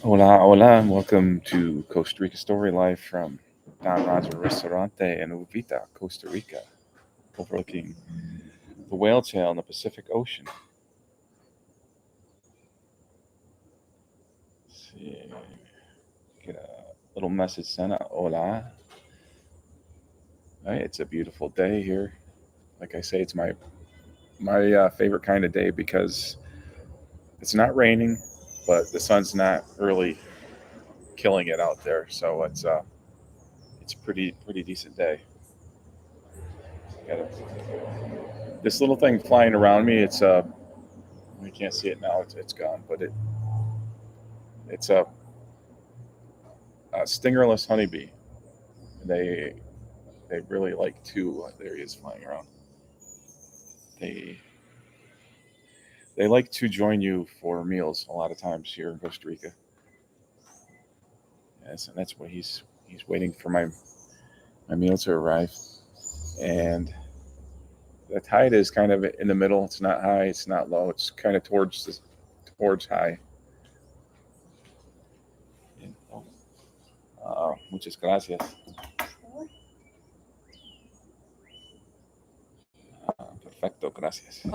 Hola, hola, and welcome to Costa Rica Story Live from Don Roger Restaurante in Uvita, Costa Rica, overlooking the whale tail in the Pacific Ocean. Let's see, get a little message sent out. Hola. Right, it's a beautiful day here. Like I say, it's my favorite kind of day because it's not raining, but the sun's not really killing it out there. So it's pretty decent day. Got this little thing flying around me. It's you can't see it now. It's gone, but it's a stingerless honeybee. They they really like to. There he is flying around. They they like to join you for meals a lot of times here in Costa Rica. Yes, and that's what he's waiting for my meal to arrive. And the tide is kind of in the middle. It's not high. It's not low. It's kind of towards high. Muchas gracias. Perfecto, gracias.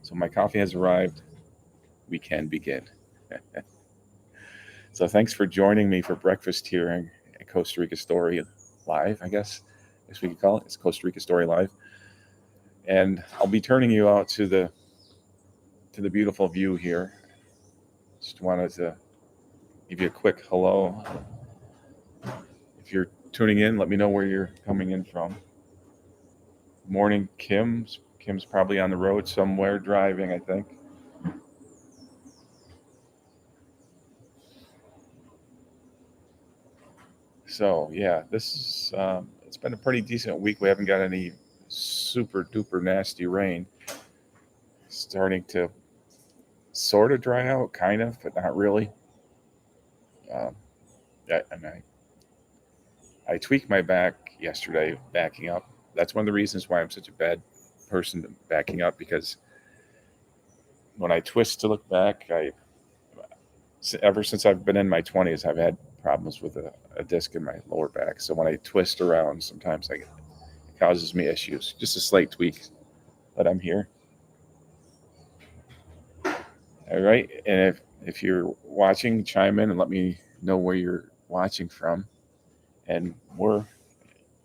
So my coffee has arrived. We can begin. So thanks for joining me for breakfast here at Costa Rica Story Live, I guess we could call it. It's Costa Rica Story Live. And I'll be turning you out to the beautiful view here. Just wanted to give you a quick hello. If you're tuning in, let me know where you're coming in from. Morning, Kim's probably on the road somewhere driving, I think. So yeah, this is it's been a pretty decent week. We haven't got any super duper nasty rain. Starting to sort of dry out, kind of, but not really. Um, I tweaked my back yesterday backing up. That's one of the reasons why I'm such a bad person backing up, because when I twist to look back, ever since I've been in my 20s, I've had problems with a disc in my lower back. So when I twist around, sometimes it causes me issues. Just a slight tweak, but I'm here. All right, and if you're watching, chime in and let me know where you're watching from. And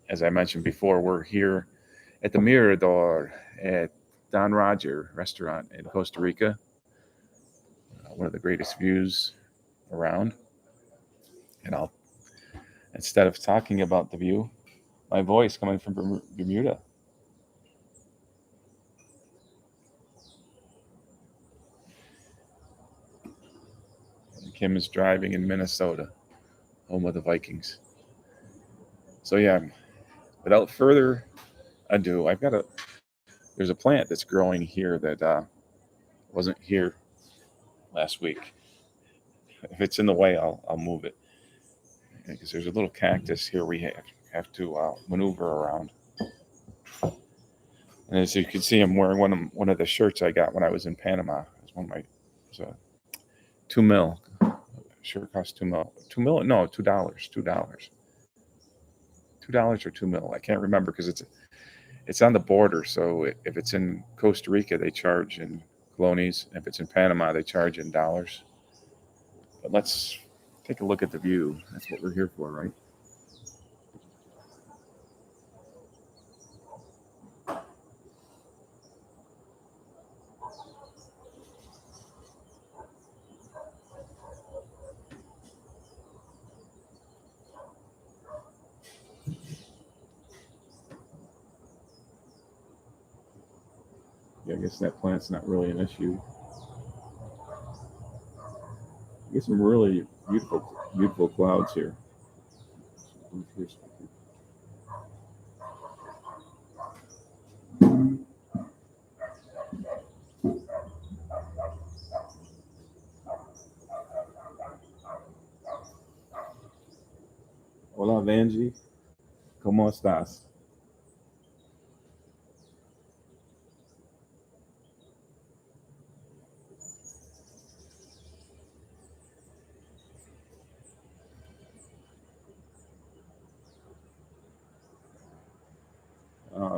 as I mentioned before, we're here at the Mirador at Don Roger Restaurant in Costa Rica. One of the greatest views around. And I'll instead of talking about the view, my voice coming from Bermuda. Kim is driving in Minnesota, home of the Vikings. So yeah, without further ado, there's a plant that's growing here that wasn't here last week. If it's in the way, I'll move it, because there's a little cactus here we have to maneuver around. And as you can see, I'm wearing one of the shirts I got when I was in Panama. It's one of my it's a 2 mil shirt, cost 2 mil. 2 mil? No, $2. $2 or 2 mil. I can't remember because it's on the border. So if it's in Costa Rica, they charge in colones. If it's in Panama, they charge in dollars. But let's take a look at the view. That's what we're here for, right? Yeah, I guess that plant's not really an issue. I get some really beautiful clouds here. Hola, Vanji. ¿Cómo estás?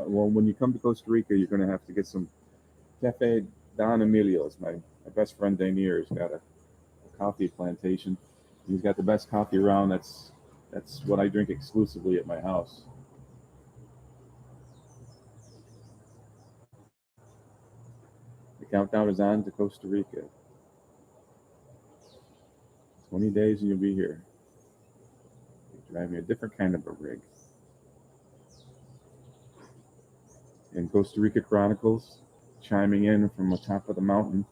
Well, when you come to Costa Rica, you're going to have to get some Cafe Don Emilio's. My best friend Danier has got a coffee plantation. He's got the best coffee around. That's what I drink exclusively at my house. The countdown is on to Costa Rica. 20 days and you'll be here. You're driving a different kind of a rig. And Costa Rica Chronicles, chiming in from the top of the mountain.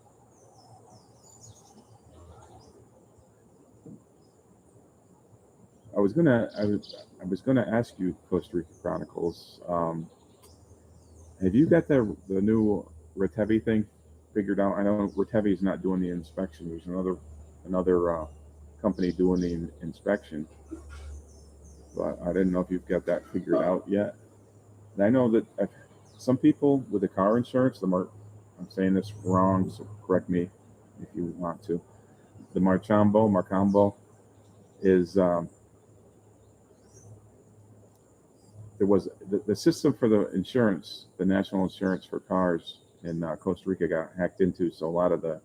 I was gonna ask you, Costa Rica Chronicles. Have you got the new Retevi thing figured out? I know Retevi is not doing the inspection. There's another company doing the inspection, but I didn't know if you've got that figured out yet. And I know that some people with the car insurance, I'm saying this wrong, so correct me if you want to. The Marcambo is there was the system for the insurance, the national insurance for cars in Costa Rica got hacked into, so a lot of the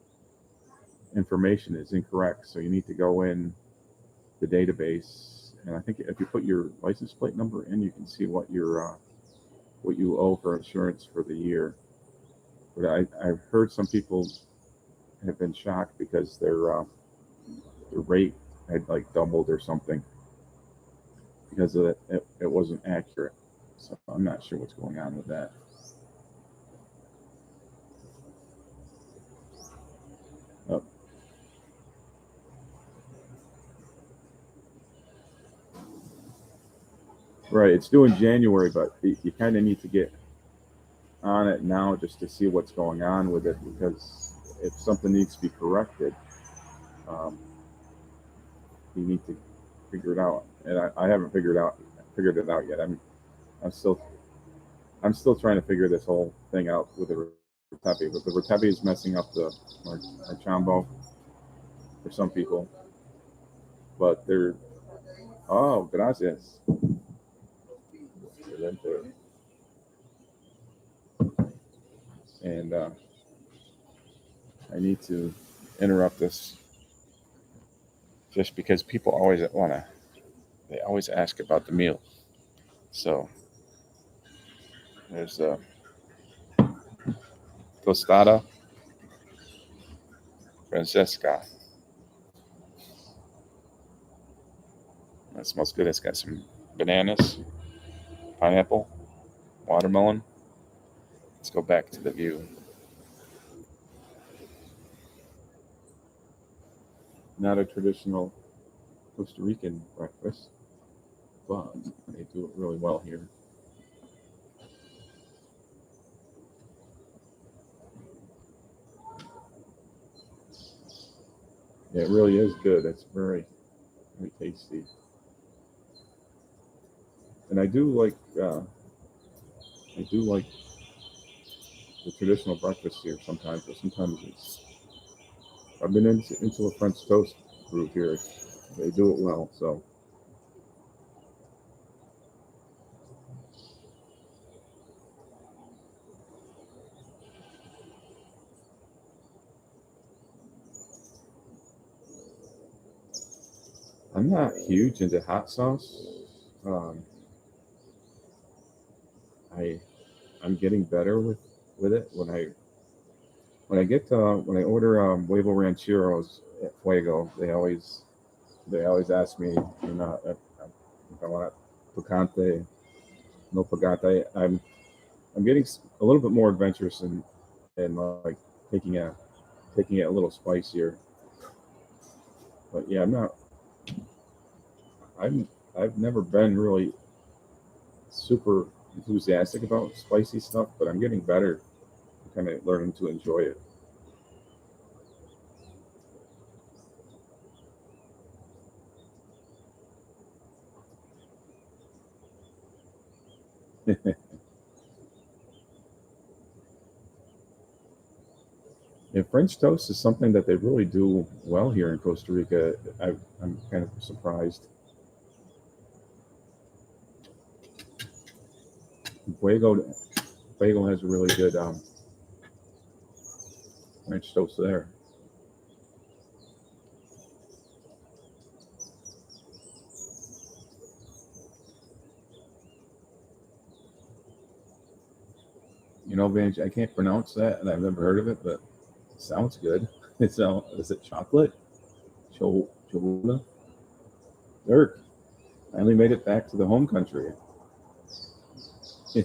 information is incorrect. So you need to go in the database, and I think if you put your license plate number in, you can see what you owe for insurance for the year. But I've heard some people have been shocked because their rate had like doubled or something because of it wasn't accurate. So I'm not sure what's going on with that. Oh. Right, it's due in January, but you kind of need to get on it now just to see what's going on with it, because if something needs to be corrected, you need to figure it out. And I haven't figured it out yet. I'm still trying to figure this whole thing out with the Retevi. But the Retevi is messing up the Marchambo for some people. But they're gracias. And I need to interrupt this just because people always they always ask about the meal. So there's tostada Francesca. That smells good. It's got some bananas, pineapple, watermelon. Let's go back to the view. Not a traditional Costa Rican breakfast, but they do it really well here. Yeah, it really is good. It's very, very tasty. And I do like the traditional breakfast here sometimes, but sometimes I've been into a French toast group here. They do it well, so. I'm not huge into hot sauce. I'm getting better with it when I order huevo rancheros at Fuego. They always ask me, if I want picante, no picante. I'm getting a little bit more adventurous and like taking it a little spicier. But yeah, I've never been really super enthusiastic about spicy stuff, but I'm getting better. I'm kind of learning to enjoy it. Yeah, French toast is something that they really do well here in Costa Rica. I'm kind of surprised. Fuego has a really good French toast there. You know, Vange, I can't pronounce that, and I've never heard of it, but it sounds good. Is it chocolate? Cholula? Dirk, finally made it back to the home country. I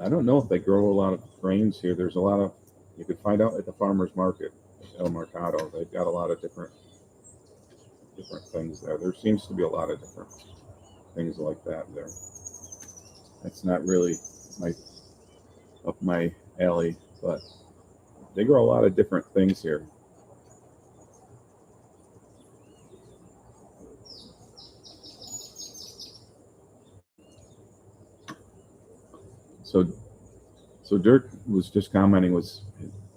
don't know if they grow a lot of grains here. There's a lot of, you could find out at the farmer's market, El Mercado. They've got a lot of different things there. There seems to be a lot of different things like that there. That's not really up my alley, but they grow a lot of different things here. So Dirk was just commenting,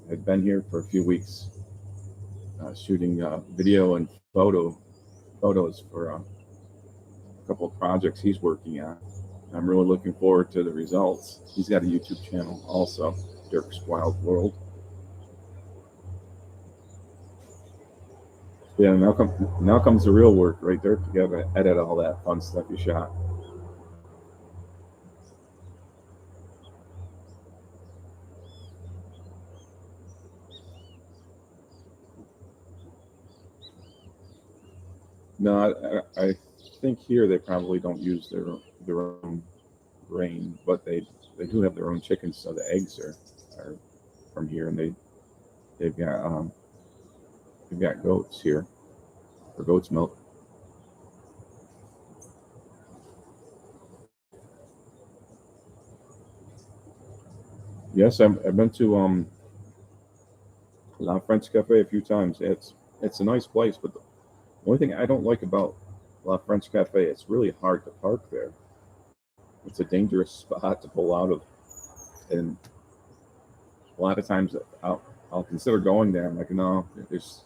had been here for a few weeks, shooting video and photos for a couple of projects he's working on. I'm really looking forward to the results. He's got a YouTube channel also, Dirk's Wild World. Yeah, now comes the real work, right, Dirk? You got to edit all that fun stuff you shot. No, I think here they probably don't use their own grain, but they do have their own chickens, so the eggs are from here, and they've got goats here for goat's milk. Yes, I've been to La French Cafe a few times. It's a nice place, but the only thing I don't like about La French Cafe, it's really hard to park there. It's a dangerous spot to pull out of, and a lot of times I'll consider going there. I'm like, no, it's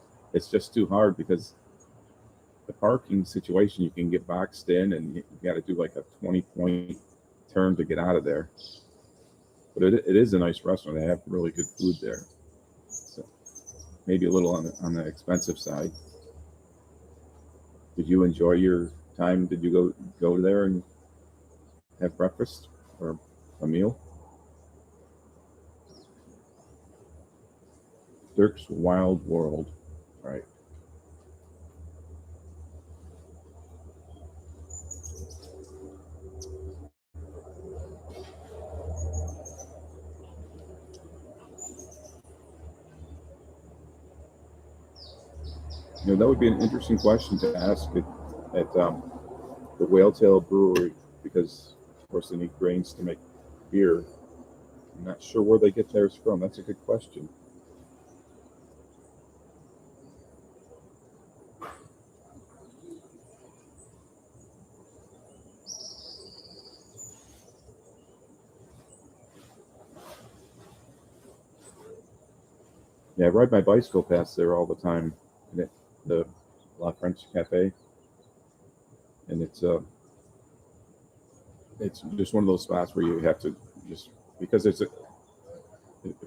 just too hard because the parking situation, you can get boxed in, and you got to do like a 20-point turn to get out of there. But it is a nice restaurant. They have really good food there. So maybe a little on the expensive side. Did you enjoy your time? Did you go there and have breakfast or a meal? Dirk's Wild World. All right. You know, that would be an interesting question to ask at the Whaletail Brewery, because of course they need grains to make beer. I'm not sure where they get theirs from. That's a good question. Yeah, I ride my bicycle past there all the time. The La French Cafe, and it's just one of those spots where you have to just, because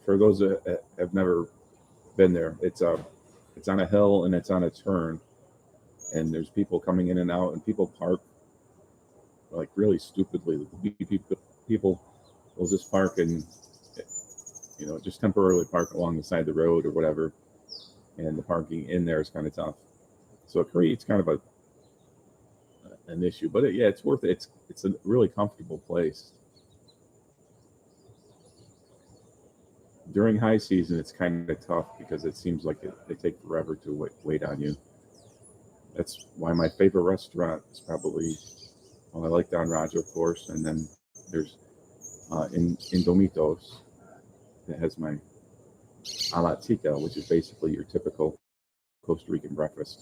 for those that have never been there, it's on a hill and it's on a turn, and there's people coming in and out, and people park like really stupidly. People will just park and, you know, just temporarily park along the side of the road or whatever, and the parking in there is kind of tough. So it creates kind of an issue, but yeah, it's worth it. It's a really comfortable place. During high season, it's kind of tough because it seems like they take forever to wait on you. That's why my favorite restaurant is probably, well, I like Don Roger, of course, and then there's in Domitos that has my a la tica, which is basically your typical Costa Rican breakfast.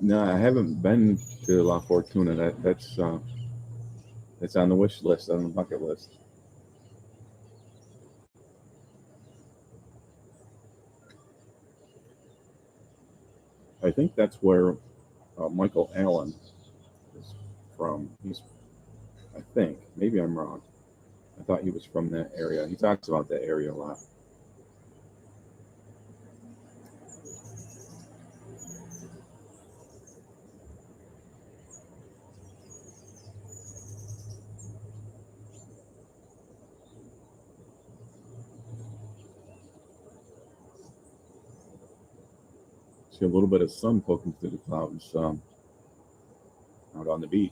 No, I haven't been to La Fortuna. That's on the wish list, on the bucket list. I think that's where Michael Allen is from. I think, maybe I'm wrong. I thought he was from that area. He talks about that area a lot. See a little bit of sun poking through the clouds out on the beach.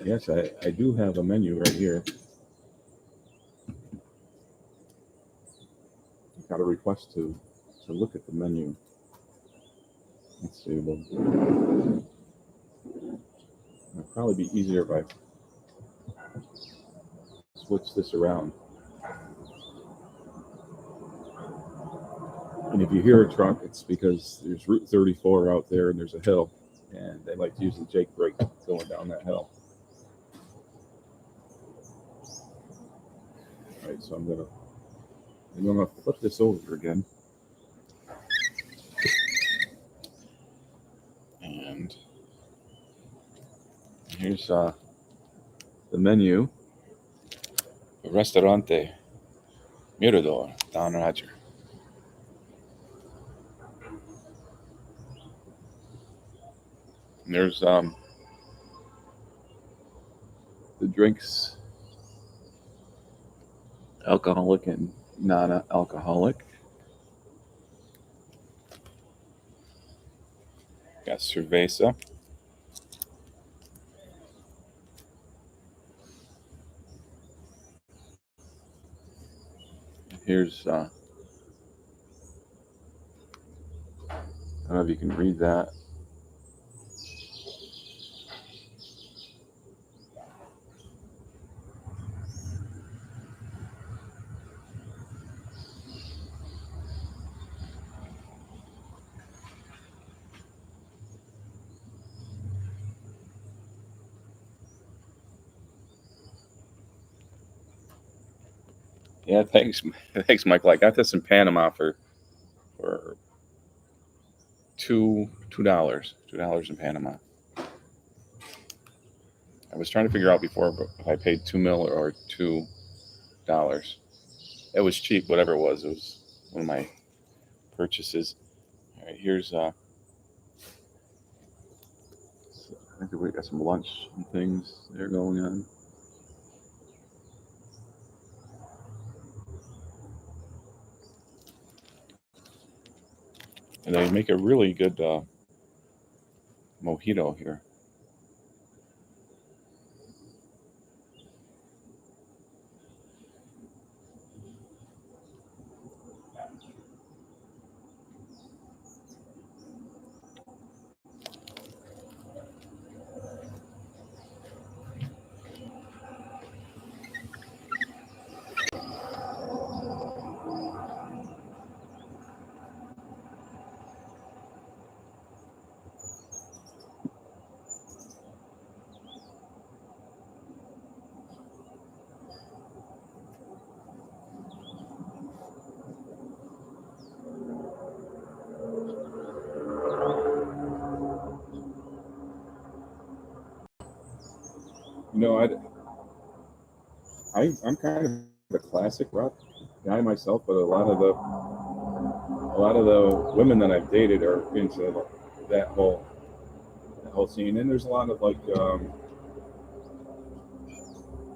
Yes, I do have a menu right here. I got a request to look at the menu. Let's see. Well, it'll probably be easier if I switch this around. And if you hear a truck, it's because there's Route 34 out there and there's a hill, and they like to use the Jake brake going down that hill. All right, so I'm gonna flip this over again. And here's the menu. Restaurante Mirador, Don Roger. And there's the drinks, alcoholic and non-alcoholic. Got cerveza. Here's I don't know if you can read that. Yeah, thanks, Michael. I got this in Panama for $2 in Panama. I was trying to figure out before if I paid $2 or $2. It was cheap, whatever it was. It was one of my purchases. All right, here's I think we got some lunch and things there going on. And they make a really good mojito here. You know, I'm kind of a classic rock guy myself, but a lot of the women that I've dated are into that whole scene, and there's a lot of like the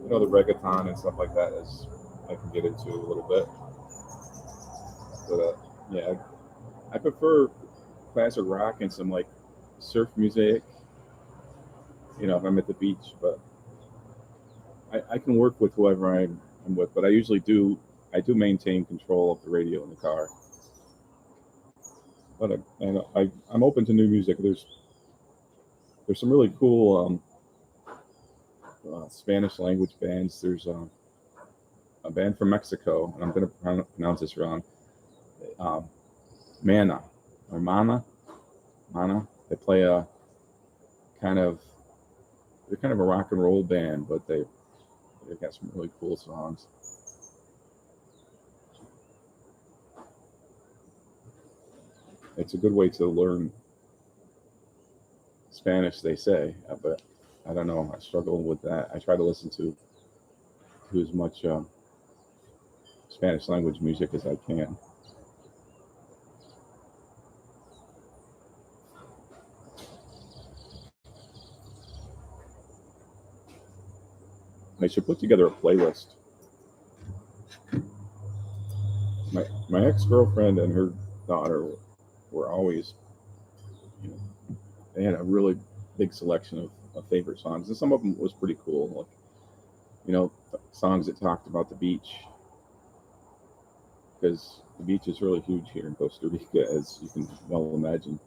reggaeton and stuff like that is I can get into a little bit, but yeah, I prefer classic rock and some like surf music. If I'm at the beach, but I can work with whoever I'm with, but I usually I do maintain control of the radio in the car. But I'm open to new music. There's some really cool Spanish language bands. There's a band from Mexico, and I'm going to pronounce this wrong. Mana or Mana. They play a kind of they're kind of a rock and roll band, but they've got some really cool songs. It's a good way to learn Spanish, they say, but I don't know. I struggle with that. I try to listen to as much Spanish language music as I can. I should put together a playlist. My ex-girlfriend and her daughter were always, they had a really big selection of favorite songs, and some of them was pretty cool, like songs that talked about the beach, because the beach is really huge here in Costa Rica, as you can well imagine.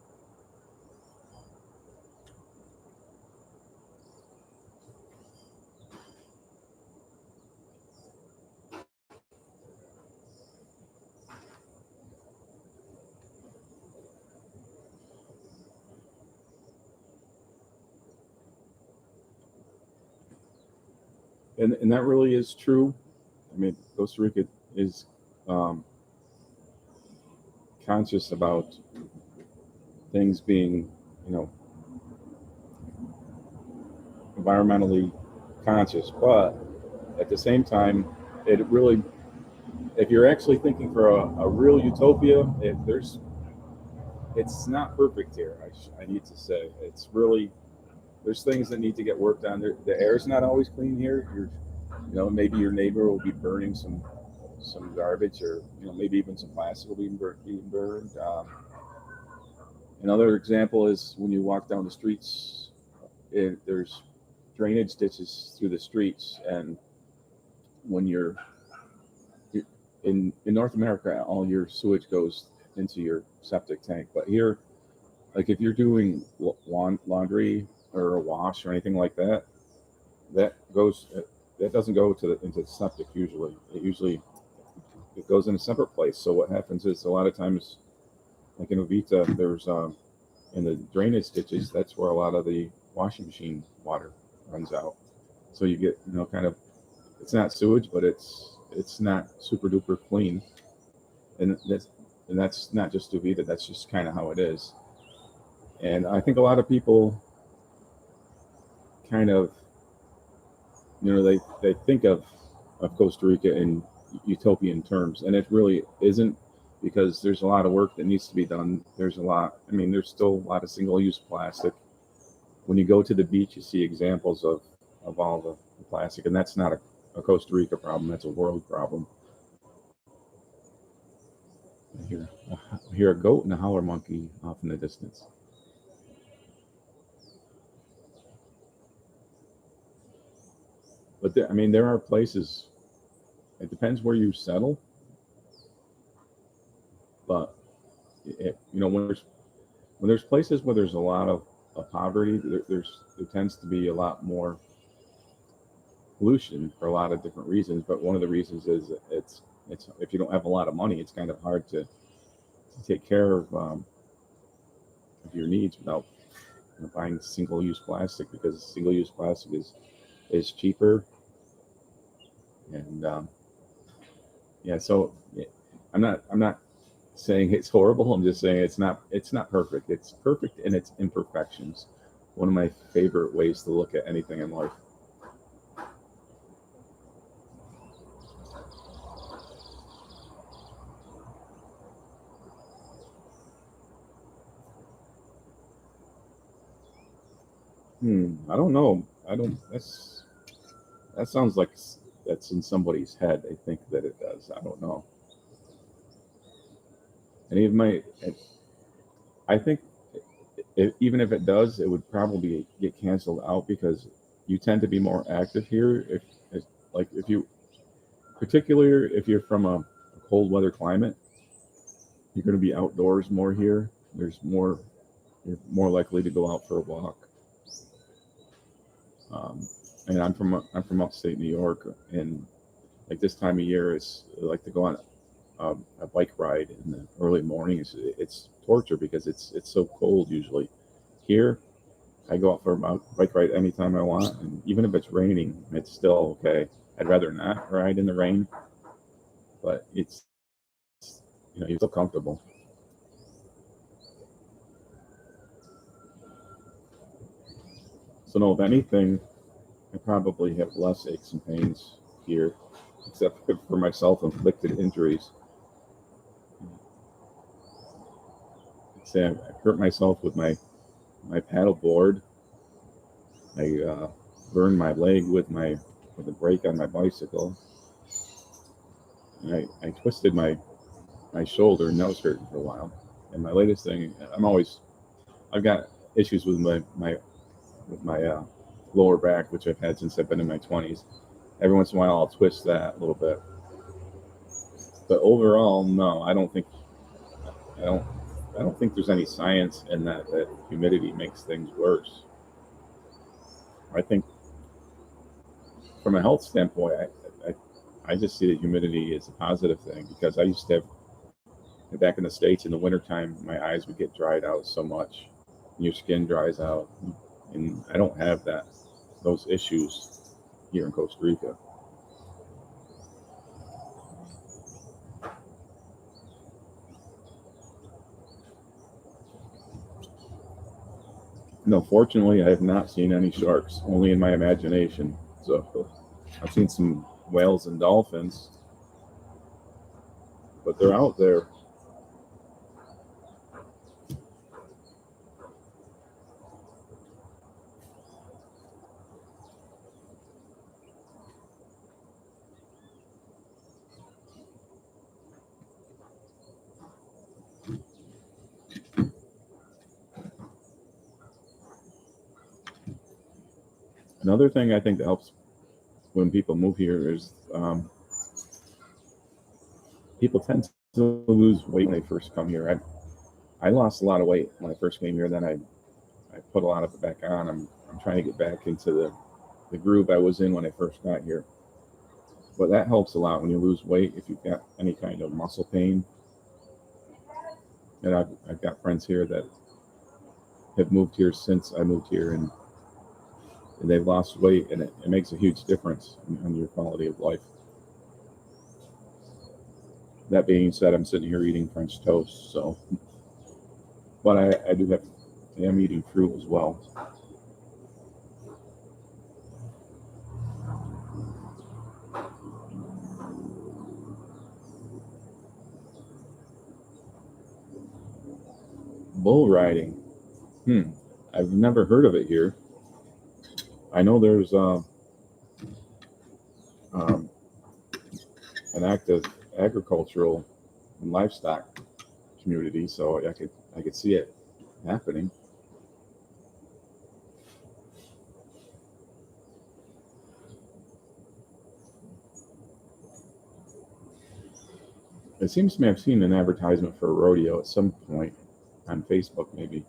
And that really is true. I mean, Costa Rica is conscious about things being, environmentally conscious, but at the same time, it really, if you're actually thinking for a real utopia, it's not perfect here. I need to say, it's really, there's things that need to get worked on. The air's not always clean here. Maybe your neighbor will be burning some garbage, or maybe even some plastic will be being burned. Another example is when you walk down the streets, there's drainage ditches through the streets, and when you're in North America, all your sewage goes into your septic tank. But here, like if you're doing laundry or a wash or anything like that, that doesn't go into the septic usually. It goes in a separate place. So what happens is, a lot of times, like in Uvita, there's in the drainage ditches, that's where a lot of the washing machine water runs out. So you get kind of, it's not sewage, but it's not super duper clean, and that's not just Uvita. That's just kind of how it is. And I think a lot of people kind of, they think of Costa Rica in utopian terms, and it really isn't, because there's a lot of work that needs to be done. There's still a lot of single-use plastic. When you go to the beach, you see examples of all the plastic, and that's not a Costa Rica problem. That's a world problem. I hear a goat and a howler monkey off in the distance. But there are places. It depends where you settle. But when there's places where there's a lot of poverty, there tends to be a lot more pollution for a lot of different reasons. But one of the reasons is it's if you don't have a lot of money, it's kind of hard to take care of your needs without buying single-use plastic, because single-use plastic is cheaper. And so I'm not saying it's horrible. I'm just saying it's not perfect. It's perfect in its imperfections. One of my favorite ways to look at anything in life. I don't know. That sounds like that's in somebody's head. They think that it does. I don't know. I think even if it does, it would probably get canceled out, because you tend to be more active here. Particularly if you're from a cold weather climate, you're going to be outdoors more here. You're more likely to go out for a walk. and I'm from upstate New York, and like this time of year, it's I like to go on a bike ride in the early morning. It's torture because it's so cold usually. Here, I go out for a bike ride anytime I want, and even if it's raining, it's still okay. I'd rather not ride in the rain, but it's you're so comfortable. So no, if anything, I probably have less aches and pains here, except for my self-inflicted injuries. Say I hurt myself with my paddle board. I burned my leg with a brake on my bicycle. And I twisted my shoulder, and that was hurting for a while. And my latest thing, I've got issues with my lower back, which I've had since I've been in my 20s. Every once in a while, I'll twist that a little bit. But overall, no, I don't I don't think there's any science in that humidity makes things worse. I think from a health standpoint, I just see that humidity is a positive thing because I used to have back in the States in the wintertime, my eyes would get dried out so much. Your skin dries out, and I don't have those issues here in Costa Rica. No, fortunately, I have not seen any sharks, only in my imagination. So I've seen some whales and dolphins, but they're out there. Another thing I think that helps when people move here is people tend to lose weight when they first come here. I lost a lot of weight when I first came here. Then I put a lot of it back on. I'm trying to get back into the groove I was in when I first got here. But that helps a lot when you lose weight if you've got any kind of muscle pain. And I've got friends here that have moved here since I moved here, and they've lost weight, and it makes a huge difference on your quality of life. That being said, I'm sitting here eating French toast, so, but I am eating fruit as well. Bull riding. I've never heard of it here. I know there's um, an active agricultural and livestock community, so I could see it happening. It seems to me I've seen an advertisement for a rodeo at some point on Facebook, maybe.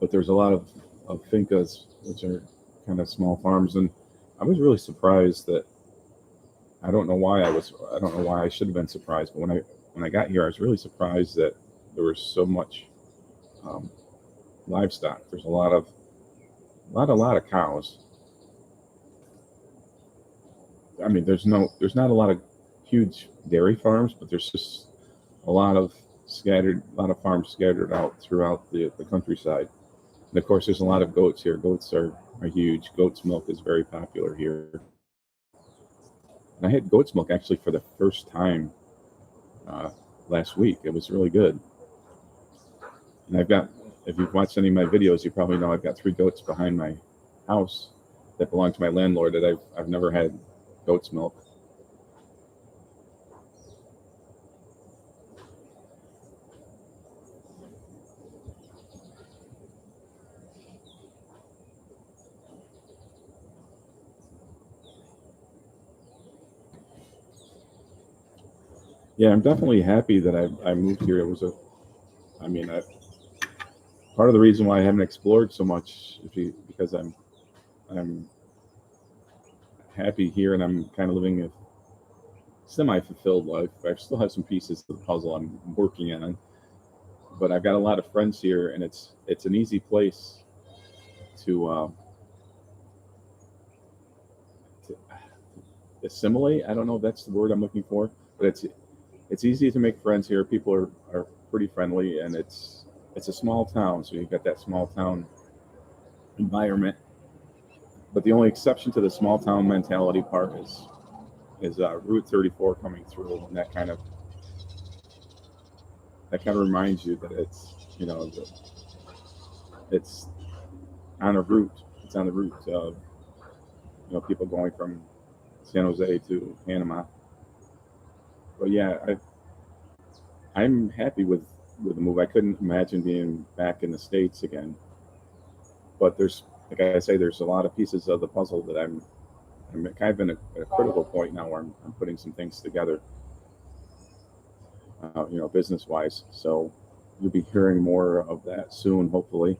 But there's a lot of fincas, which are kind of small farms, and I was really surprised that I don't know why I should have been surprised, but when I got here, I was really surprised that there was so much um, livestock. There's a lot of cows. I mean, there's not a lot of huge dairy farms, but there's just a lot of farms scattered out throughout the countryside. And of course, there's a lot of goats here. Goats are huge. Goat's milk is very popular here. And I had goat's milk actually for the first time uh, last week. It was really good. And if you've watched any of my videos, you probably know I've got 3 goats behind my house that belong to my landlord that I've never had goat's milk. Yeah, I'm definitely happy that I moved here. I mean, part of the reason why I haven't explored so much is because I'm happy here, and I'm kind of living a semi-fulfilled life. I still have some pieces of the puzzle I'm working on, but I've got a lot of friends here, and it's an easy place to assimilate. I don't know if that's the word I'm looking for, but it's easy to make friends here. People are pretty friendly, and it's a small town, so you've got that small town environment. But the only exception to the small town mentality part is Route 34 coming through, and that kind of reminds you that it's it's on a route. It's on the route of people going from San Jose to Panama. But yeah, I'm happy with the move. I couldn't imagine being back in the States again. But there's, like I say, there's a lot of pieces of the puzzle that I'm kind of in a critical point now where I'm putting some things together, business wise. So you'll be hearing more of that soon, hopefully.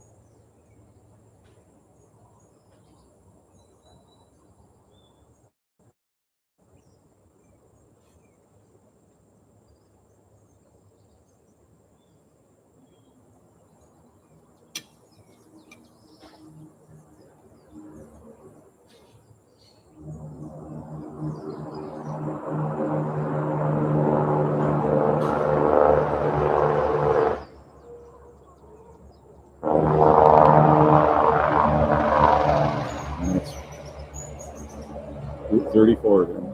And it's Route 34 again.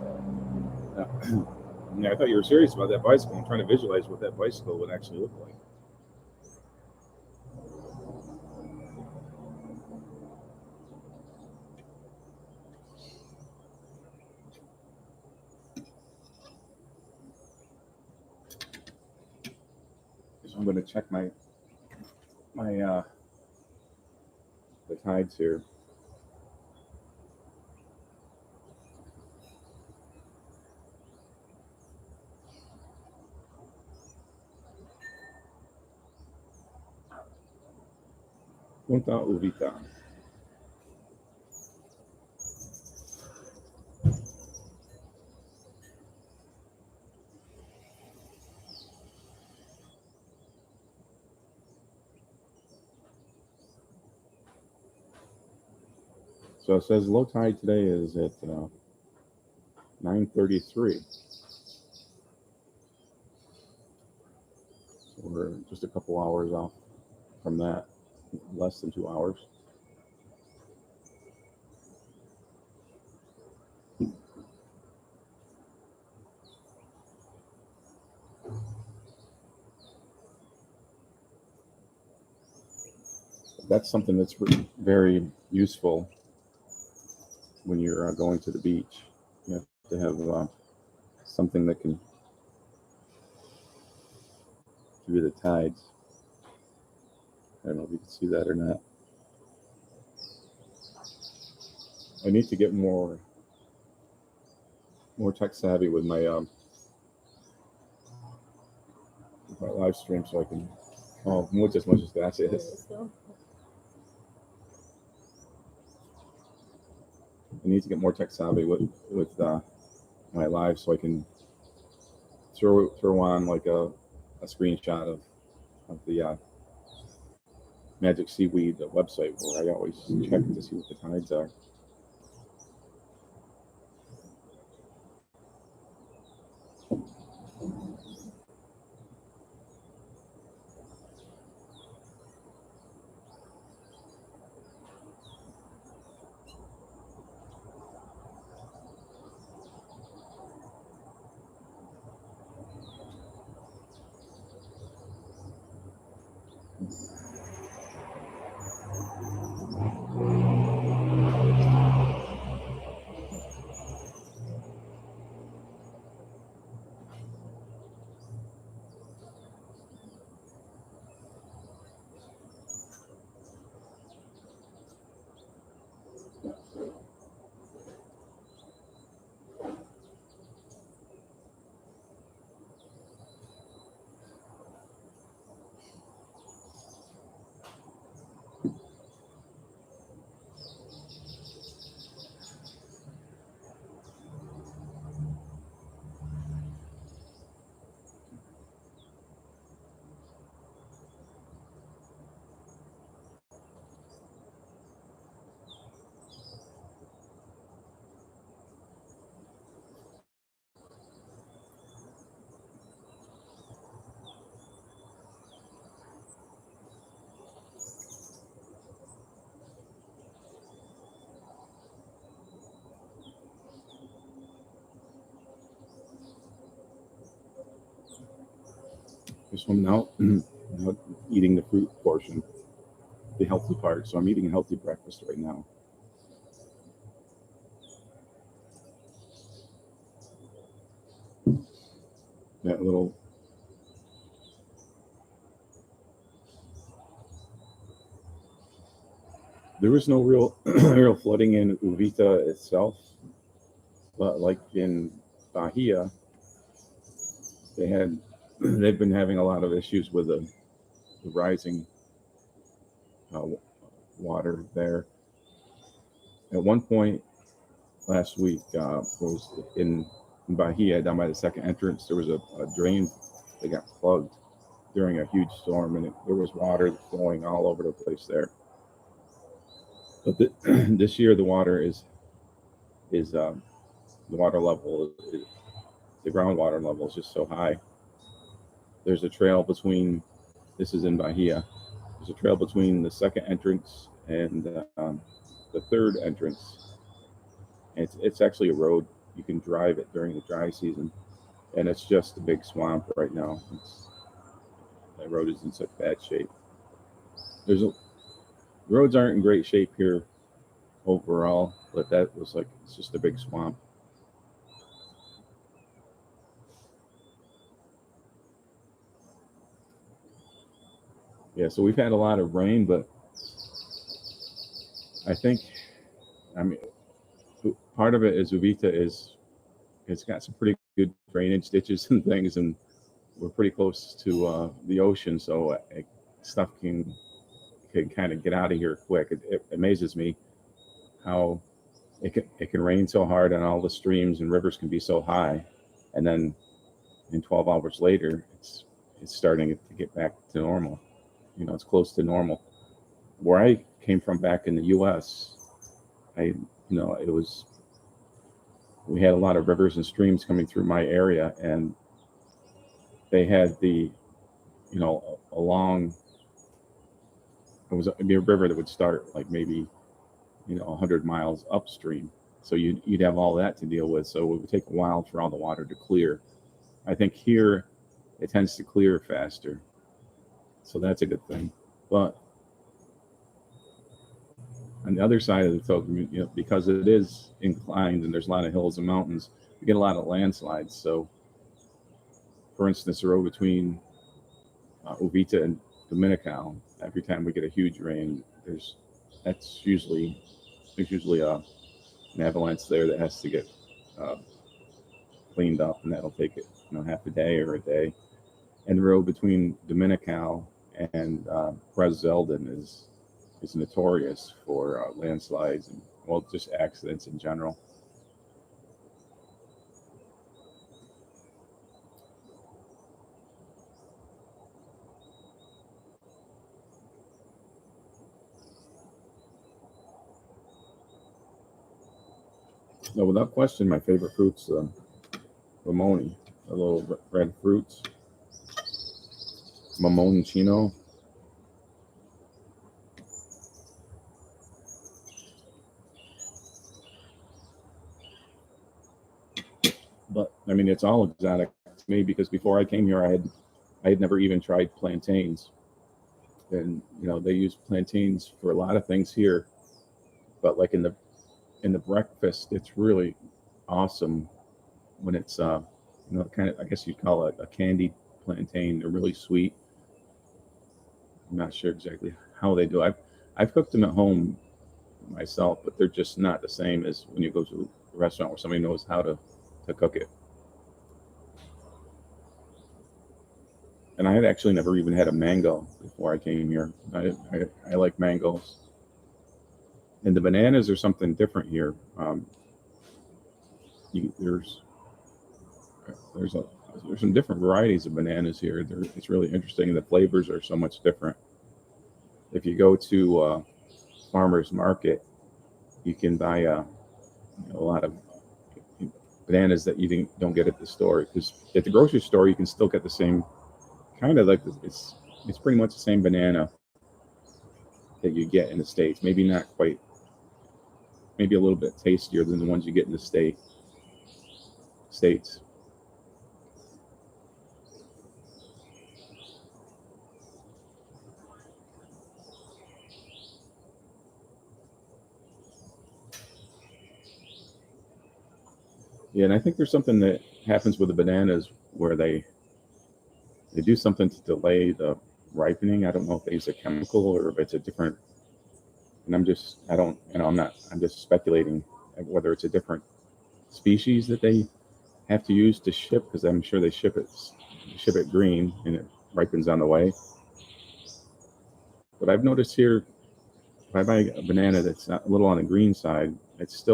Yeah, I thought you were serious about that bicycle. I'm trying to visualize what that bicycle would actually look like. So I'm going to check my the tides here. Uvita. So it says low tide today is at 9:33. So we're just a couple hours off from that, less than 2 hours. That's something that's very useful when you're going to the beach. You have to have something that can give you the tides. I don't know if you can see that or not. I need to get more tech savvy with my live stream so I can. Oh, muchas gracias. I need to get more tech savvy with my live so I can throw on like a screenshot of the Magic Seaweed website where I always check to see what the tides are. So I'm now, now eating the fruit portion, the healthy part. So I'm eating a healthy breakfast right now. That little there was no real real flooding in Uvita itself, but like in Bahia, they had they've been having a lot of issues with the rising uh, water there. At one point last week, was in Bahia down by the second entrance. There was a drain that got plugged during a huge storm, and there was water flowing all over the place there. But this year, the water is the water level, the groundwater level is just so high. There's a trail between. This is in Bahia. There's a trail between the second entrance and the third entrance. And it's actually a road. You can drive it during the dry season, and it's just a big swamp right now. That road is in such bad shape. The roads aren't in great shape here overall, but that was like it's just a big swamp. Yeah, so we've had a lot of rain, but I think, I mean, part of it is Uvita it's got some pretty good drainage ditches and things, and we're pretty close to the ocean, so stuff can kind of get out of here quick. It amazes me how it can rain so hard, and all the streams and rivers can be so high, and then in 12 hours later, it's starting to get back to normal. It's close to normal. Where I came from back in the U.S., it was we had a lot of rivers and streams coming through my area, and they had along. It was a river that would start like maybe 100 miles upstream. So you'd have all that to deal with. So it would take a while for all the water to clear. I think here it tends to clear faster. So that's a good thing. But on the other side of the token, because it is inclined and there's a lot of hills and mountains, you get a lot of landslides. So, for instance, the road between Uvita and Dominical, every time we get a huge rain, there's usually an avalanche there that has to get uh, cleaned up, and that'll take it half a day or a day. And the road between Dominical and Zelden is notorious for landslides and just accidents in general. No, without question, my favorite fruit's limoni, the little red fruits, Mamoncino. But I mean, it's all exotic to me because before I came here, I had never even tried plantains, and they use plantains for a lot of things here, but like in the breakfast, it's really awesome when it's kind of, I guess you'd call it a candied plantain. They're really sweet. I'm not sure exactly how they do. I've cooked them at home myself, but they're just not the same as when you go to a restaurant where somebody knows how to cook it. And I had actually never even had a mango before I came here. I like mangoes. And the bananas are something different here. There's some different varieties of bananas here. It's really interesting. The flavors are so much different. If you go to farmers market, you can buy a lot of bananas that you don't get at the store. Because at the grocery store, you can still get the same kind of like it's pretty much the same banana that you get in the States. Maybe not quite. Maybe a little bit tastier than the ones you get in the States. Yeah, and I think there's something that happens with the bananas where they do something to delay the ripening. I don't know if they use a chemical or if it's a different. And I don't, I'm just speculating whether it's a different species that they have to use to ship, because I'm sure they ship it green and it ripens on the way. But I've noticed here, if I buy a banana that's not a little on the green side, it's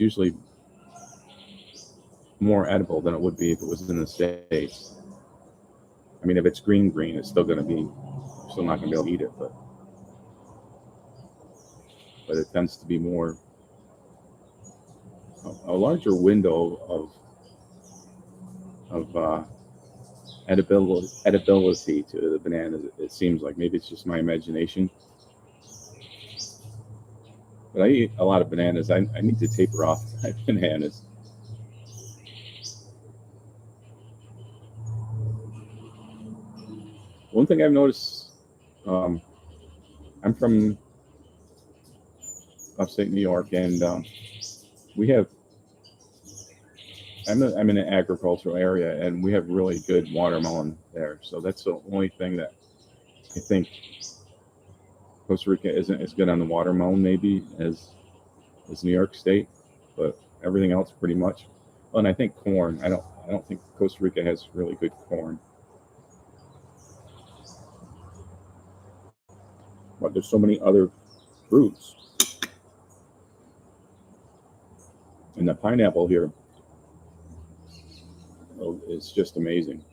usually more edible than it would be if it was in the States. I mean, if it's green, it's still not going to be able to eat it, but it tends to be more a larger window of edibility to the bananas. It seems like maybe it's just my imagination, but I eat a lot of bananas. I need to taper off my bananas. One thing I've noticed, I'm from upstate New York, and we have. I'm in an agricultural area, and we have really good watermelon there. So that's the only thing that I think Costa Rica isn't as good on the watermelon, maybe as New York State, but everything else pretty much. Well, and I think corn. I don't think Costa Rica has really good corn. But there's so many other fruits, and the pineapple here is just amazing.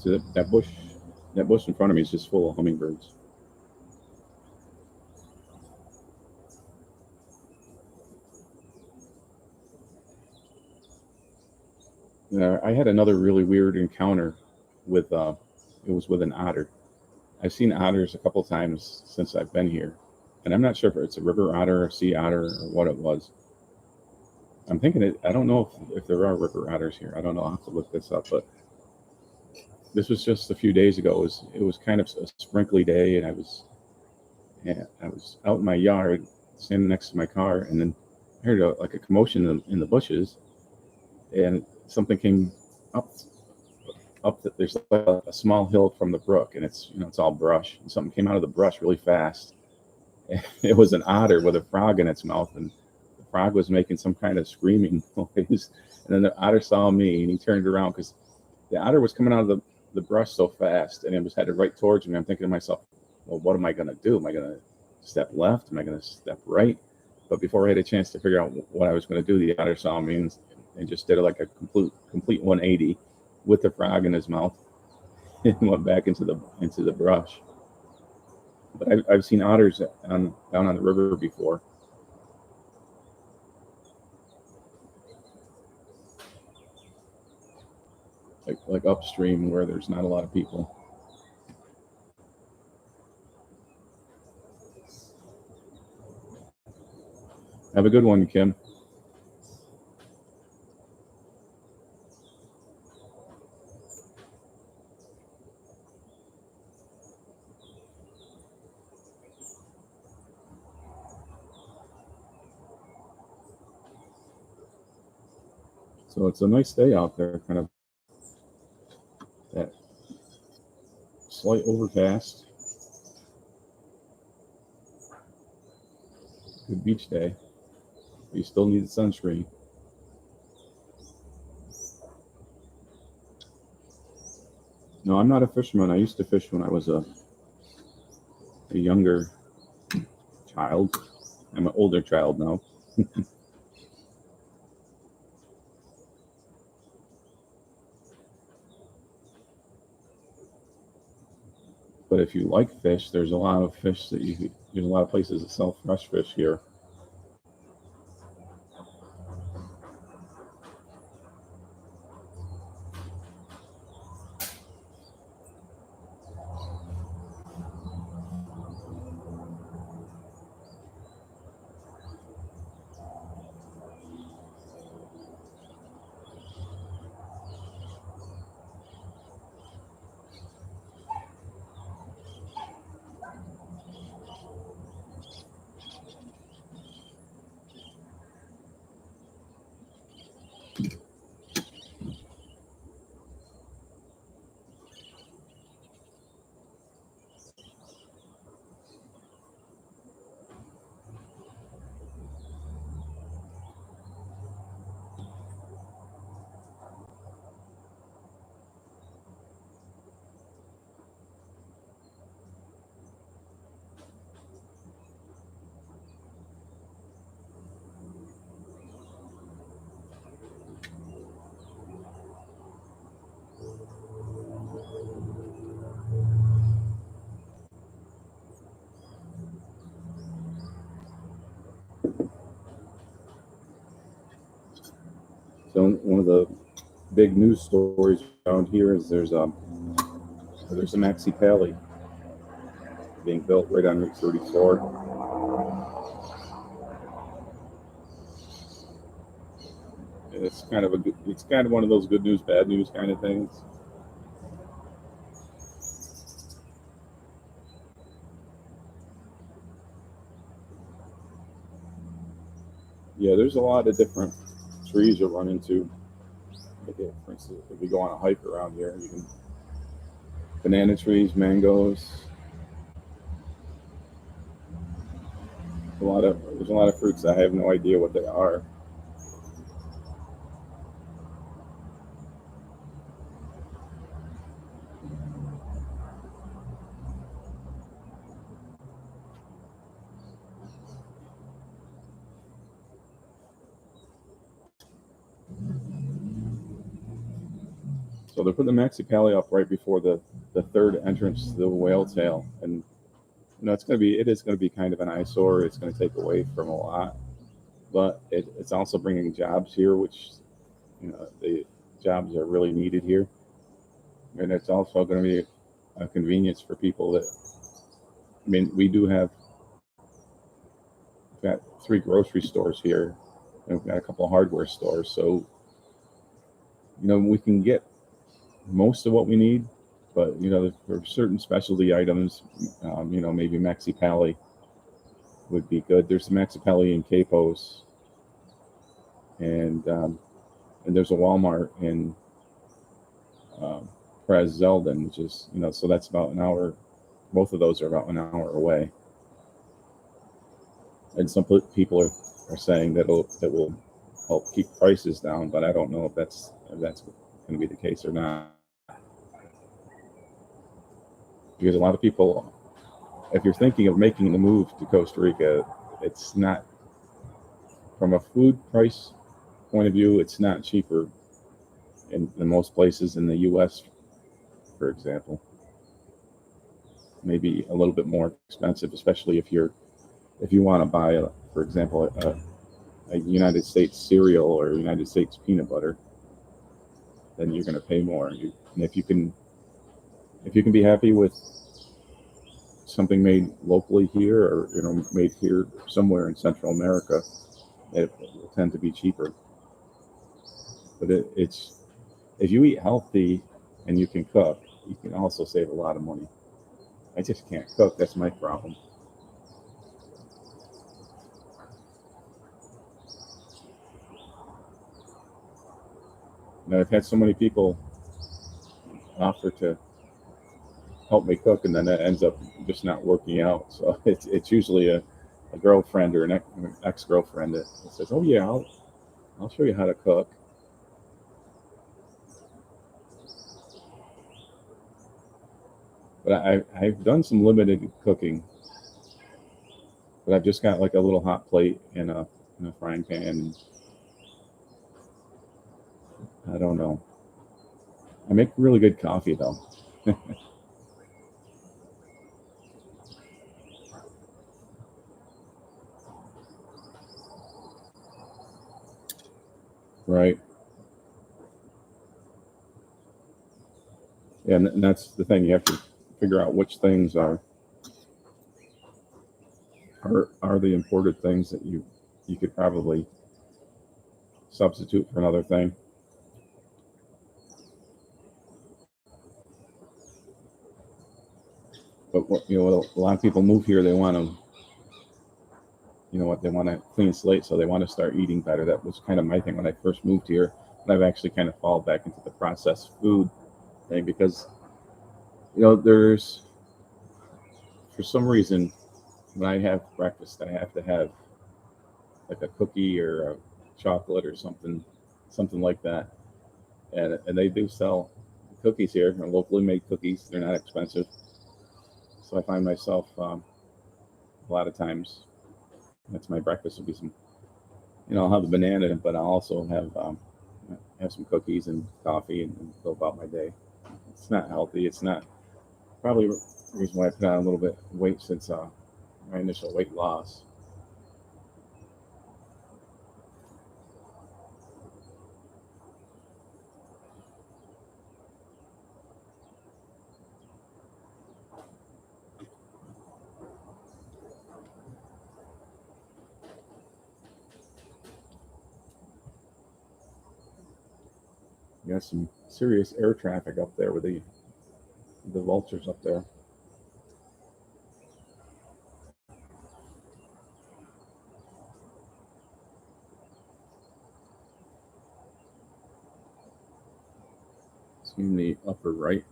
So that bush in front of me is just full of hummingbirds. I had another really weird encounter with it was with an otter. I've seen otters a couple times since I've been here, and I'm not sure if it's a river otter, a sea otter, or what it was. I'm thinking I don't know if there are river otters here. I don't know. I'll have to look this up. But this was just a few days ago. It was kind of a sprinkly day, and I was out in my yard, standing next to my car, and then I heard like a commotion in the bushes, and something came up. There's like a small hill from the brook, and it's all brush. And something came out of the brush really fast. It was an otter with a frog in its mouth, and the frog was making some kind of screaming noise. And then the otter saw me, and he turned around because the otter was coming out of the brush so fast, and it was headed right towards me. I'm thinking to myself, well, what am I going to do? Am I going to step left? Am I going to step right? But before I had a chance to figure out what I was going to do, the otter saw me and just did like a complete 180 with the frog in his mouth and went back into the brush. But I've seen otters down on the river before. Like upstream where there's not a lot of people. Have a good one, Kim. So it's a nice day out there, kind of that slight overcast. Good beach day. But you still need the sunscreen. No, I'm not a fisherman. I used to fish when I was a younger child. I'm an older child now. But if you like fish, there's a lot of fish there's a lot of places that sell fresh fish here. So one of the big news stories around here is there's a maxi pally being built right on Route 34. And it's kind of one of those good news, bad news kind of things. Yeah, there's a lot of different trees you run into. Okay, for instance, if you go on a hike around here, you can banana trees, mangoes. There's a lot of fruits that I have no idea what they are. So they're putting the Maxi Pally up right before the third entrance to the whale tail, and it is going to be kind of an eyesore. It's going to take away from a lot, but it's also bringing jobs here, which the jobs are really needed here, and it's also going to be a convenience for people that. I mean, we've got 3 grocery stores here, and we've got a couple of hardware stores, so we can get most of what we need, but for certain specialty items, maybe Maxi Pally would be good. There's Maxi Pally in Capos, and there's a Walmart in Perez Zeldin, which is so that's about an hour. Both of those are about an hour away, and some people are saying that will help keep prices down, but I don't know if that's going to be the case or not. Because a lot of people, if you're thinking of making the move to Costa Rica, it's not, from a food price point of view, it's not cheaper in most places in the U.S., for example. Maybe a little bit more expensive, especially if you want to buy, for example, a United States cereal or United States peanut butter, then you're going to pay more. And if you can be happy with something made locally here, or made here somewhere in Central America, it will tend to be cheaper. But it's if you eat healthy and you can cook, you can also save a lot of money. I just can't cook. That's my problem. Now, I've had so many people offer to help me cook, and then that ends up just not working out. So it's usually a girlfriend or an ex-girlfriend that says, "Oh yeah, I'll show you how to cook." But I've done some limited cooking, but I've just got like a little hot plate and in a frying pan. And I don't know. I make really good coffee though. Right. Yeah, and that's the thing. You have to figure out which things are the imported things that you could probably substitute for another thing. But what, a lot of people move here. They want to, they want a clean slate, so they want to start eating better. That was kind of my thing when I first moved here. But I've actually kind of fallen back into the processed food thing because there's for some reason when I have breakfast, I have to have like a cookie or a chocolate or something like that. And they do sell cookies here, locally made cookies. They're not expensive, so I find myself a lot of times that's my breakfast would be some, I'll have the banana, but I'll also have some cookies and coffee and go about my day. It's not healthy. It's not probably the reason why I put on a little bit of weight since my initial weight loss. You got some serious air traffic up there with the vultures up there. It's in the upper right.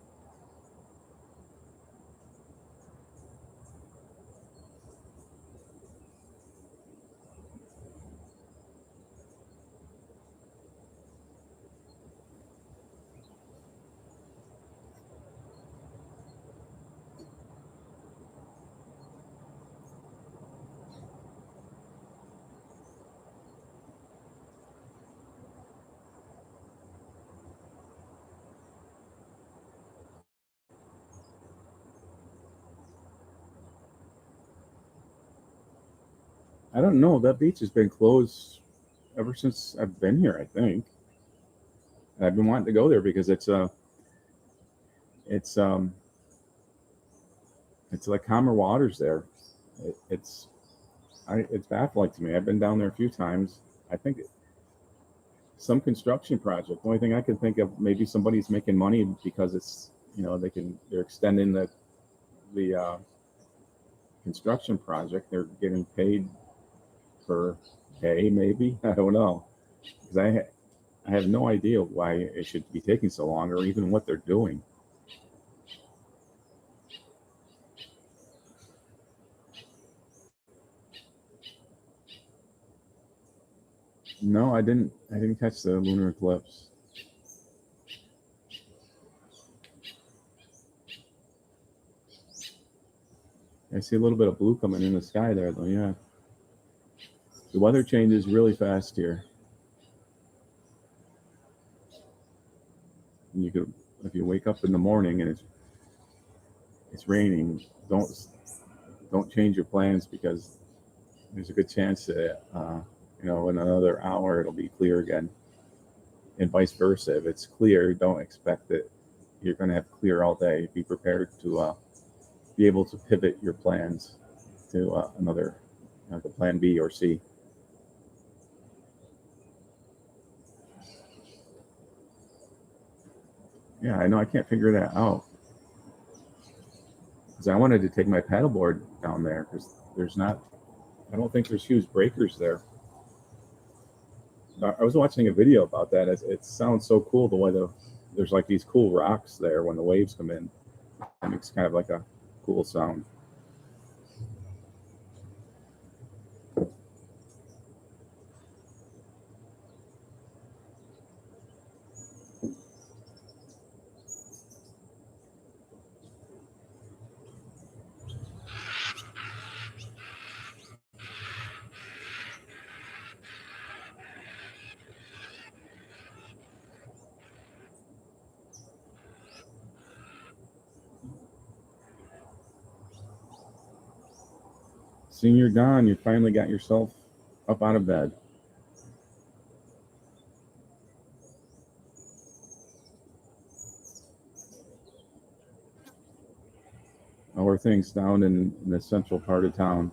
I don't know. That beach has been closed ever since I've been here, I think. And I've been wanting to go there because it's it's like calmer waters there. It's it's baffling to me. I've been down there a few times. I think some construction project. The only thing I can think of, maybe somebody's making money because it's they're extending the construction project. They're getting paid per day, maybe. I don't know because I have no idea why it should be taking so long or even what they're doing. No, I didn't. I didn't catch the lunar eclipse. I see a little bit of blue coming in the sky there, though. Yeah, the weather changes really fast here. You could, if you wake up in the morning and it's raining, don't change your plans because there's a good chance that in another hour it'll be clear again, and vice versa. If it's clear, don't expect that you're going to have clear all day. Be prepared to be able to pivot your plans to another, like a plan B or C. Yeah, I know. I can't figure that out because I wanted to take my paddleboard down there because there's not. I don't think there's huge breakers there. I was watching a video about that. It sounds so cool the way there's like these cool rocks there when the waves come in. It makes kind of like a cool sound. seeing you're gone, you finally got yourself up out of bed. How are things down in the central part of town?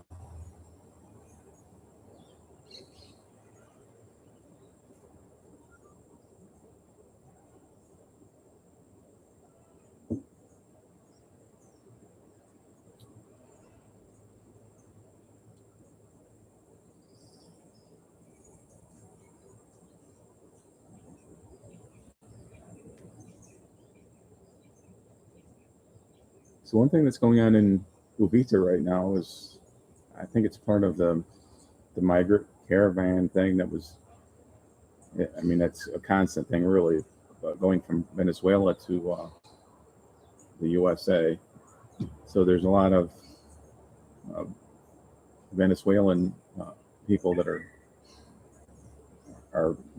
So one thing that's going on in Uvita right now is, I think it's part of the migrant caravan thing that was, I mean, that's a constant thing really, going from Venezuela to the USA. So there's a lot of uh, Venezuelan people that are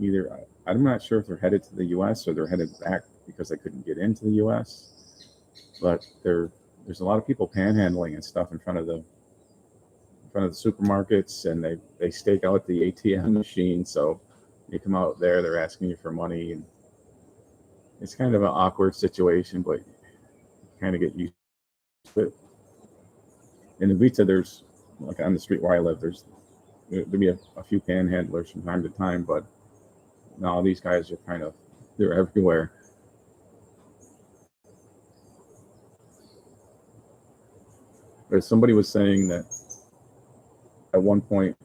either, I'm not sure if they're headed to the US or they're headed back because they couldn't get into the US, but there's a lot of people panhandling and stuff in front of the supermarkets, and they stake out the ATM machine. So you come out there, they're asking you for money, and it's kind of an awkward situation, but you kind of get used to it. In Uvita, there's, like on the street where I live, there'll be a few panhandlers from time to time, but now these guys are they're everywhere. But somebody was saying that at one point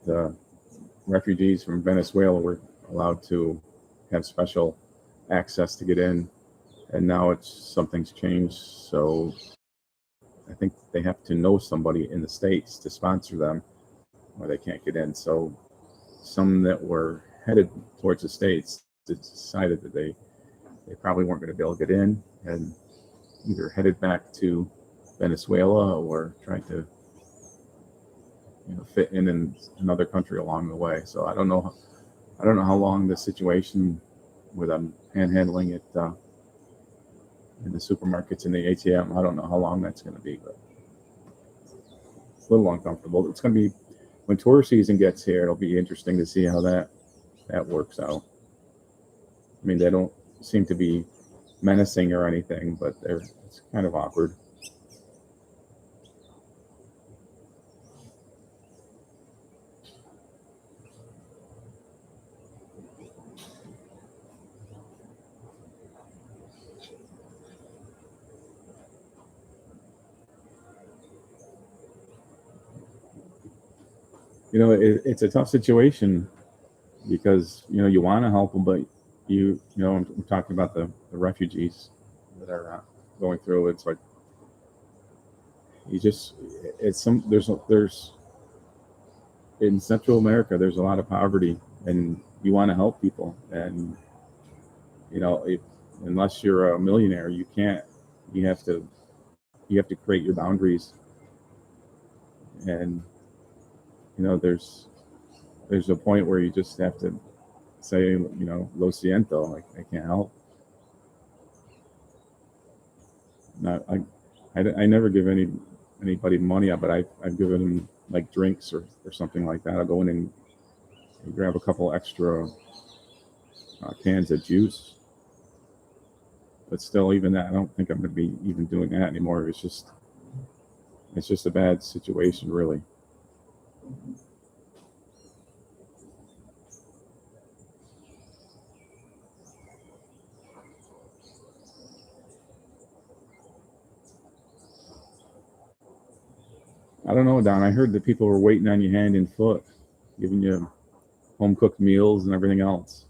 the refugees from Venezuela were allowed to have special access to get in, and now something's changed. So I think they have to know somebody in the States to sponsor them, or they can't get in. So some that were headed towards the States decided that they probably weren't going to be able to get in, and either headed back to Venezuela or tried to fit in another country along the way. So I don't know how long the situation with them panhandling it in the supermarkets and the ATM, I don't know how long that's going to be, but it's a little uncomfortable. It's going to be, when tour season gets here, it'll be interesting to see how that works out. I mean, they don't seem to be menacing or anything, but it's kind of awkward. It's a tough situation because you want to help them, but I'm talking about the refugees that are going through. It's like there's in Central America, there's a lot of poverty, and you want to help people, and unless you're a millionaire, you can't. You have to create your boundaries, and there's a point where you just have to say, lo siento, like I can't help. Not, I never give anybody money, but I've given them like drinks or something like that. I'll go in and grab a couple extra cans of juice. But still, even that, I don't think I'm going to be even doing that anymore. It's just a bad situation, really. I don't know, Don. I heard that people were waiting on you hand and foot, giving you home cooked meals and everything else.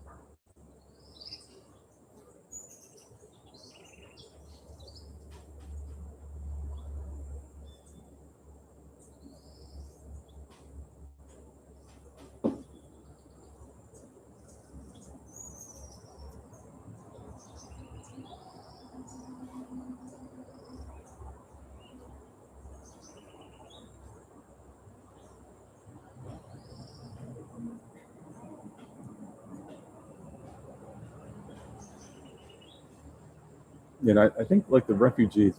I think like the refugee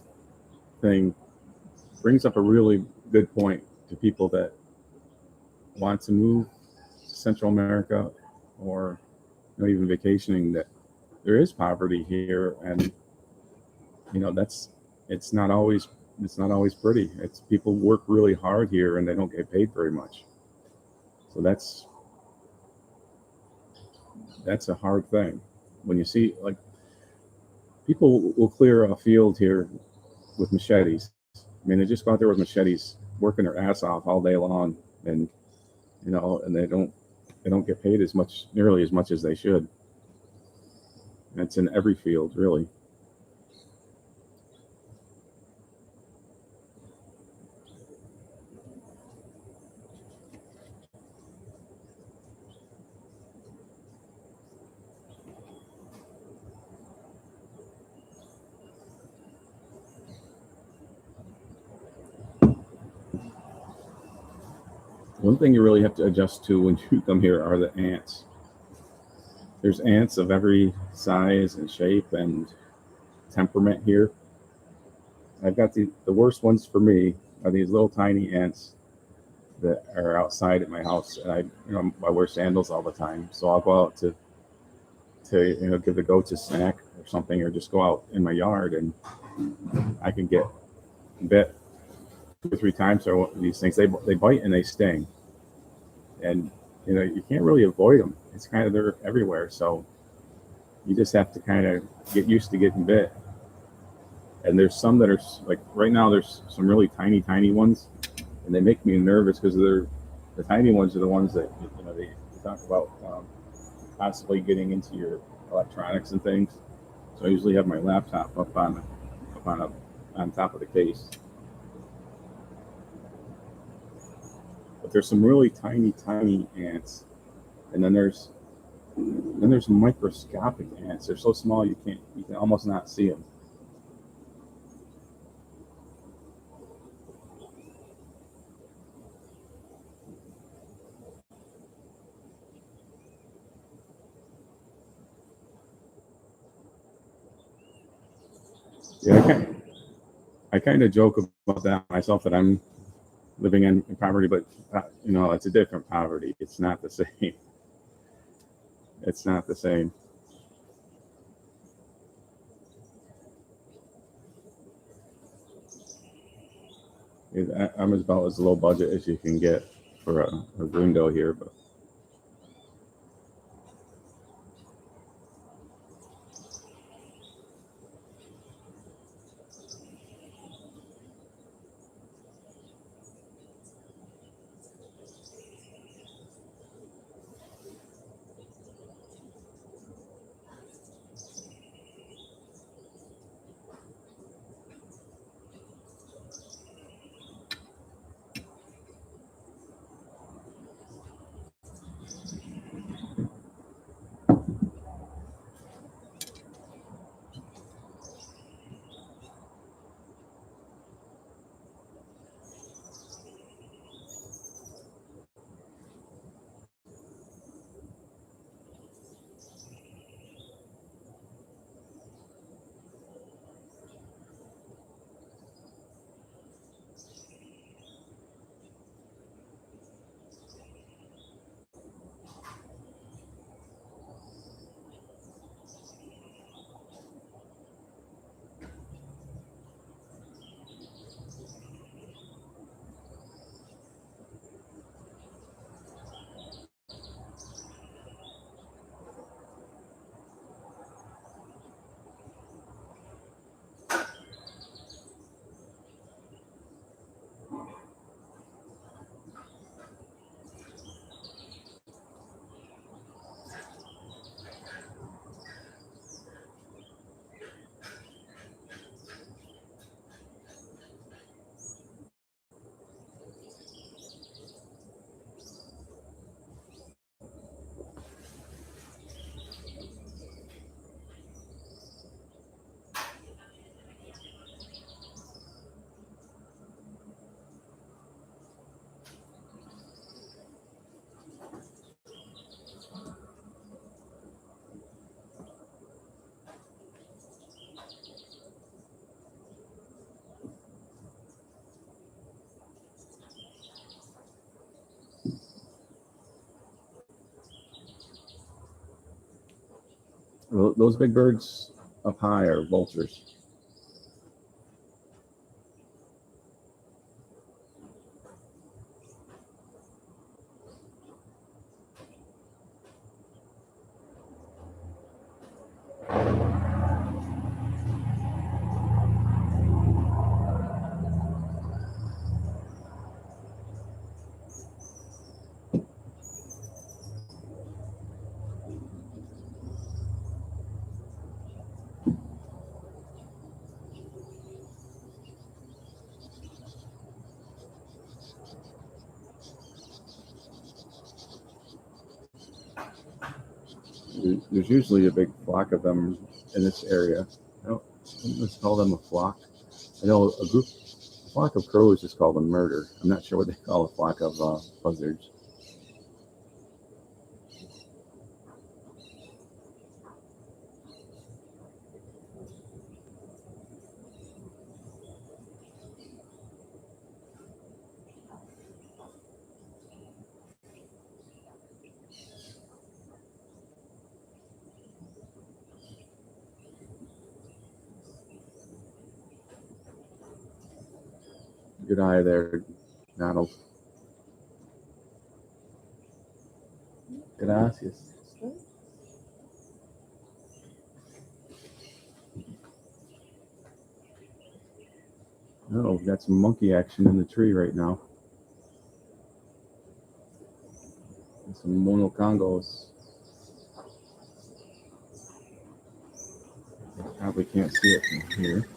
thing brings up a really good point to people that want to move to Central America or even vacationing, that there is poverty here, and that's it's not always pretty. It's people work really hard here and they don't get paid very much. So that's a hard thing. When you see, like, people will clear a field here with machetes. I mean, they just go out there with machetes, working their ass off all day long, and and they don't get paid nearly as much as they should. And it's in every field, really. One thing you really have to adjust to when you come here are the ants. There's ants of every size and shape and temperament here. I've got the worst ones for me are these little tiny ants that are outside at my house, and I wear sandals all the time, so I'll go out to give the goats a snack or something, or just go out in my yard, and I can get bit 2 or 3 times. Or these things, they bite and they sting, and you can't really avoid them. It's kind of, they're everywhere, so you just have to kind of get used to getting bit. And there's some that are, like, right now there's some really tiny ones, and they make me nervous because the tiny ones are the ones that they talk about possibly getting into your electronics and things. So I usually have my laptop up on top of the case. But there's some really tiny ants, and then there's microscopic ants. They're so small you can almost not see them. Yeah, I kind of joke about that myself, that I'm living in poverty, but it's a different poverty. It's not the same. It's not the same. I'm about as low budget as you can get for a window here, but Those big birds up high are vultures. There's usually a big flock of them in this area. Let's call them a flock. I know a flock of crows is called a murder. I'm not sure what they call a flock of buzzards. Good eye there, Donald. Gracias. Oh, we've got some monkey action in the tree right now. And some monocongos. Probably can't see it from here.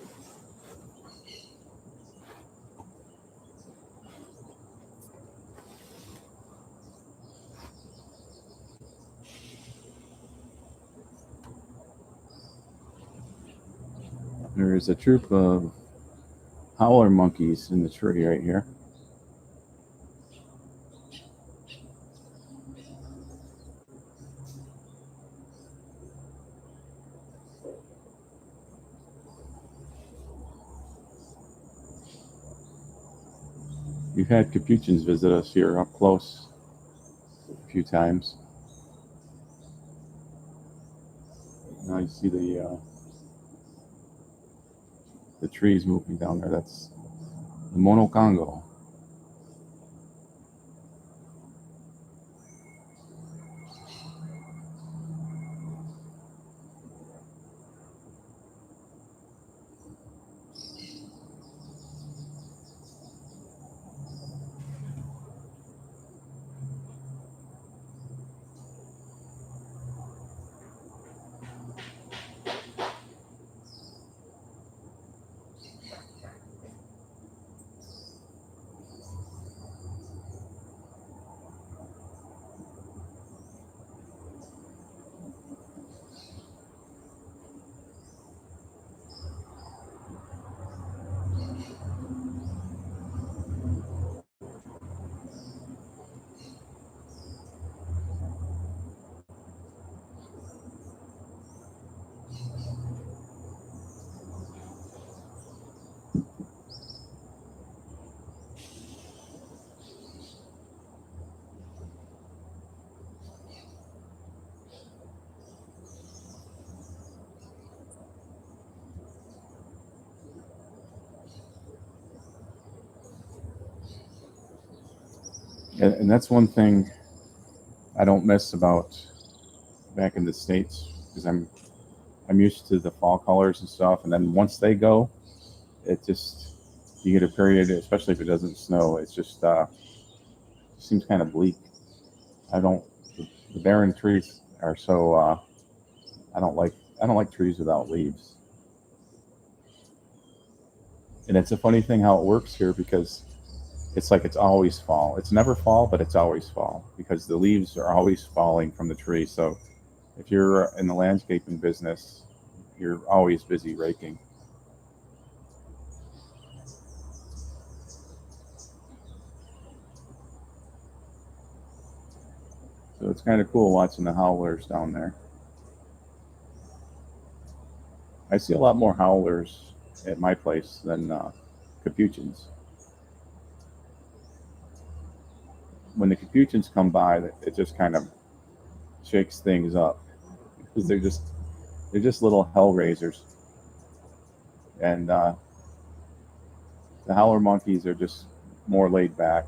There is a troop of howler monkeys in the tree right here. We've had capuchins visit us here up close a few times. Now you see the trees moving down there. That's the monocongo. And that's one thing I don't miss about back in the States, because I'm used to the fall colors and stuff, and then once they go, it just, you get a period, especially if it doesn't snow, it's just seems kind of bleak. The barren trees are so I don't like trees without leaves. And it's a funny thing how it works here, because it's like it's always fall. It's never fall, but it's always fall, because the leaves are always falling from the tree. So if you're in the landscaping business, you're always busy raking. So it's kind of cool watching the howlers down there. I see a lot more howlers at my place than capuchins. When the capuchins come by, it just kind of shakes things up, because They're just little hell raisers. And the howler monkeys are just more laid back.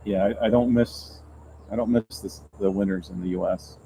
Yeah, I don't miss the winters in the U.S.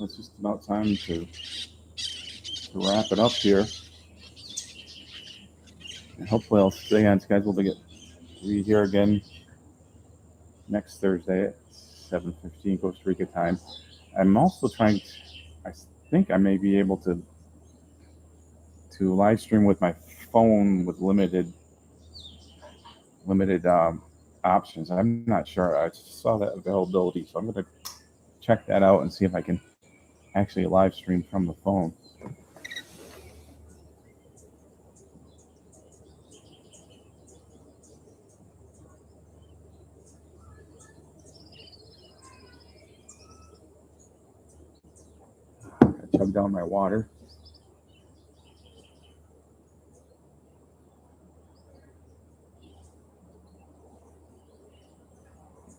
It's just about time to wrap it up here. And hopefully I'll stay on schedule to be here again next Thursday at 7:15 Costa Rica time. I'm also trying to, I think I may be able to live stream with my phone with limited options. I'm not sure. I saw that availability, so I'm going to check that out and see if I can actually live stream from the phone. I chug down my water.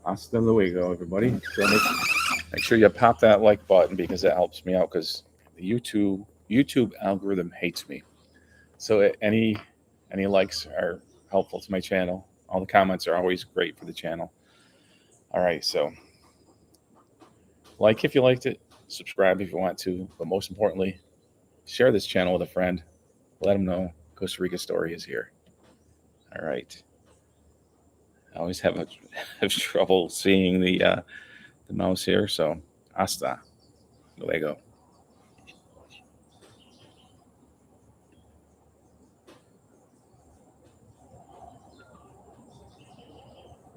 Hasta luego, everybody. So make sure you pop that like button because it helps me out, because the YouTube algorithm hates me. So any likes are helpful to my channel. All the comments are always great for the channel. All right, so like if you liked it, subscribe if you want to, but most importantly, share this channel with a friend. Let them know Costa Rica Story is here. All right. I always have trouble seeing the mouse here, so hasta luego.